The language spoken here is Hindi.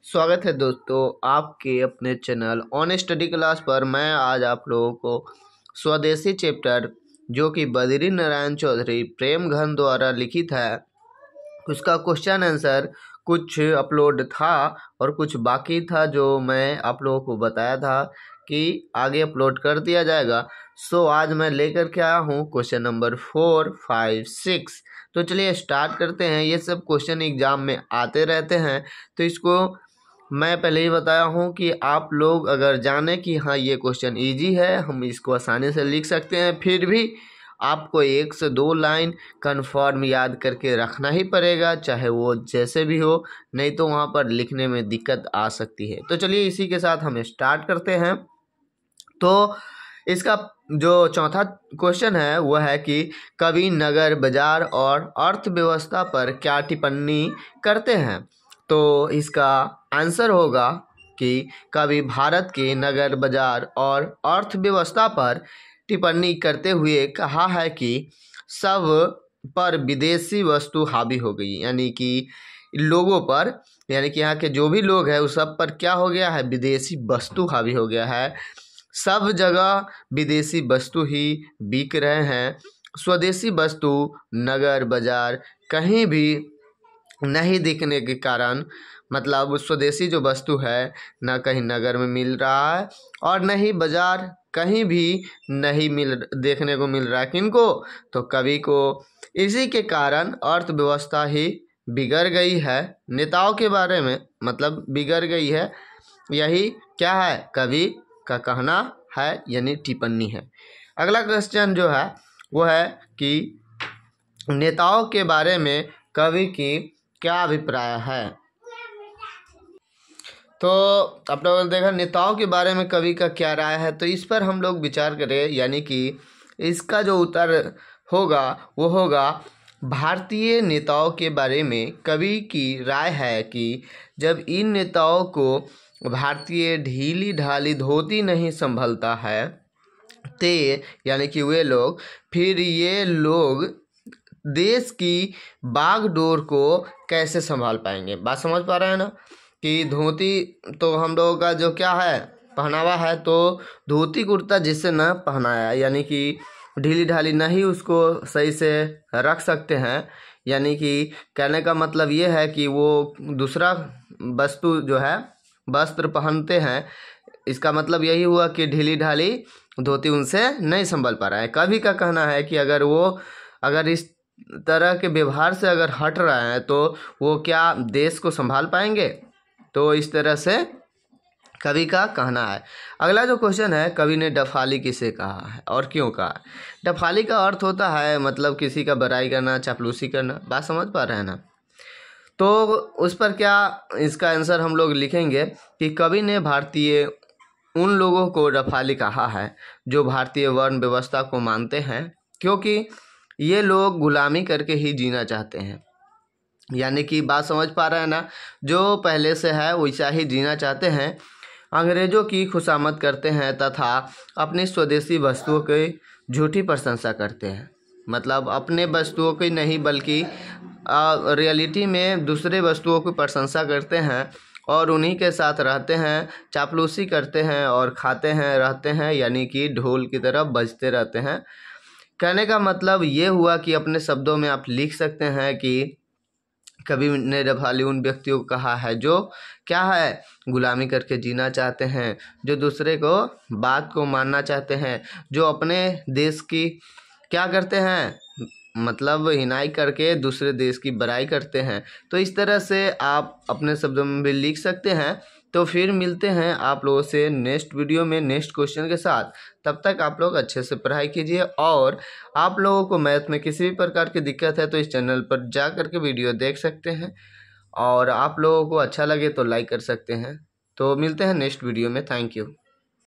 स्वागत है दोस्तों आपके अपने चैनल ऑन स्टडी क्लास पर। मैं आज आप लोगों को स्वदेशी चैप्टर जो कि बद्री नारायण चौधरी प्रेम घन द्वारा लिखित है उसका क्वेश्चन आंसर कुछ अपलोड था और कुछ बाकी था, जो मैं आप लोगों को बताया था कि आगे अपलोड कर दिया जाएगा। सो आज मैं लेकर के आया हूँ क्वेश्चन नंबर 4, 5, 6। तो चलिए स्टार्ट करते हैं। ये सब क्वेश्चन एग्जाम में आते रहते हैं, तो इसको मैं पहले ही बताया हूँ कि आप लोग अगर जाने कि हाँ ये क्वेश्चन इजी है, हम इसको आसानी से लिख सकते हैं, फिर भी आपको 1 से 2 लाइन कन्फर्म याद करके रखना ही पड़ेगा, चाहे वो जैसे भी हो, नहीं तो वहाँ पर लिखने में दिक्कत आ सकती है। तो चलिए इसी के साथ हम स्टार्ट करते हैं। तो इसका जो चौथा क्वेश्चन है वो है कि कवि नगर बाजार और अर्थव्यवस्था पर क्या टिप्पणी करते हैं। तो इसका आंसर होगा कि कवि भारत के नगर बाजार और अर्थव्यवस्था पर टिप्पणी करते हुए कहा है कि सब पर विदेशी वस्तु हावी हो गई, यानी कि लोगों पर, यानी कि यहाँ के जो भी लोग हैं उस सब पर क्या हो गया है, विदेशी वस्तु हावी हो गया है। सब जगह विदेशी वस्तु ही बिक रहे हैं। स्वदेशी वस्तु नगर बाजार कहीं भी नहीं दिखने के कारण, मतलब स्वदेशी जो वस्तु है ना कहीं नगर में मिल रहा है और न ही बाजार कहीं भी नहीं देखने को मिल रहा है। किनको? तो कवि को। इसी के कारण अर्थव्यवस्था ही बिगड़ गई है। नेताओं के बारे में मतलब बिगड़ गई है, यही क्या है, कवि का कहना है, यानी टिप्पणी है। अगला क्वेश्चन जो है वो है कि नेताओं के बारे में कवि की क्या अभिप्राय है। तो आप लोगों ने देखा नेताओं के बारे में कवि का क्या राय है, तो इस पर हम लोग विचार करें, यानी कि इसका जो उत्तर होगा वो होगा भारतीय नेताओं के बारे में कवि की राय है कि जब इन नेताओं को भारतीय ढीली ढाली धोती नहीं संभलता है ते, यानी कि वे लोग, फिर ये लोग देश की बागडोर को कैसे संभाल पाएंगे। बात समझ पा रहे हैं ना कि धोती तो हम लोगों का जो क्या है पहनावा है, तो धोती कुर्ता जिससे न पहनाया, यानी कि ढीली ढाली नहीं उसको सही से रख सकते हैं, यानी कि कहने का मतलब ये है कि वो दूसरा वस्तु जो है वस्त्र पहनते हैं, इसका मतलब यही हुआ कि ढीली ढाली धोती उनसे नहीं संभल पा रहा है। कवि का कहना है कि अगर इस तरह के व्यवहार से अगर हट रहे हैं तो वो क्या देश को संभाल पाएंगे। तो इस तरह से कवि का कहना है। अगला जो क्वेश्चन है, कवि ने डफाली किसे कहा है और क्यों कहा। डफाली का अर्थ होता है मतलब किसी का बड़ाई करना, चापलूसी करना। बात समझ पा रहे हैं ना। तो उस पर क्या इसका आंसर हम लोग लिखेंगे कि कवि ने भारतीय उन लोगों को डफाली कहा है जो भारतीय वर्ण व्यवस्था को मानते हैं, क्योंकि ये लोग गुलामी करके ही जीना चाहते हैं। यानी कि बात समझ पा रहे हैं ना, जो पहले से है वैसा ही जीना चाहते हैं। अंग्रेजों की खुशामद करते हैं तथा अपनी स्वदेशी वस्तुओं की झूठी प्रशंसा करते हैं, मतलब अपने वस्तुओं की नहीं बल्कि रियलिटी में दूसरे वस्तुओं की प्रशंसा करते हैं और उन्हीं के साथ रहते हैं, चापलूसी करते हैं और खाते हैं रहते हैं, यानी कि ढोल की तरह बजते रहते हैं। कहने का मतलब ये हुआ कि अपने शब्दों में आप लिख सकते हैं कि कवि ने डफाली उन व्यक्तियों को कहा है जो क्या है, गुलामी करके जीना चाहते हैं, जो दूसरे को बात को मानना चाहते हैं, जो अपने देश की क्या करते हैं, मतलब हिनाई करके दूसरे देश की बड़ाई करते हैं। तो इस तरह से आप अपने शब्दों में भी लिख सकते हैं। तो फिर मिलते हैं आप लोगों से नेक्स्ट वीडियो में नेक्स्ट क्वेश्चन के साथ। तब तक आप लोग अच्छे से पढ़ाई कीजिए, और आप लोगों को मैथ में किसी भी प्रकार की दिक्कत है तो इस चैनल पर जा करके वीडियो देख सकते हैं, और आप लोगों को अच्छा लगे तो लाइक कर सकते हैं। तो मिलते हैं नेक्स्ट वीडियो में। Thank you.